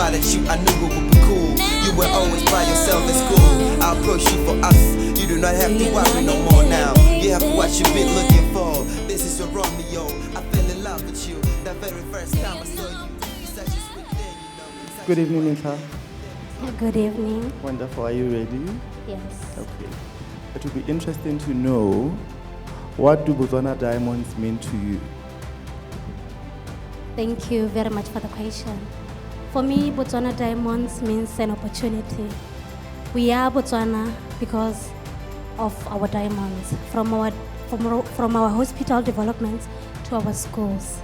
smiled at you, I knew it would be cool. You were always by yourself at school. I approached you for us. You do not have to worry no more now. You have what you've been looking for. This is your Romeo. I fell in love with you that very first time I saw you. Such a sweet thing, you know. Good evening, Metlha. Good evening. Wonderful. Are you ready? Yes. Okay. It will be interesting to know, what do Botswana diamonds mean to you? Thank you very much for the question. For me, Botswana diamonds means an opportunity. We are Botswana because of our diamonds, from our hospital developments to our schools.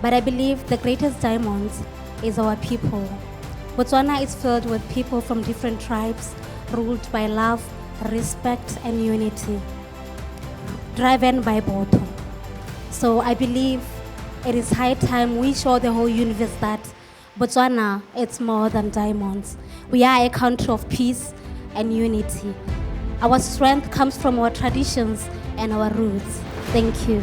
But I believe the greatest diamonds is our people. Botswana is filled with people from different tribes, ruled by love, respect, and unity, driven by Botho. So I believe it is high time we show the whole universe that Botswana, it's more than diamonds. We are a country of peace and unity. Our strength comes from our traditions and our roots. Thank you.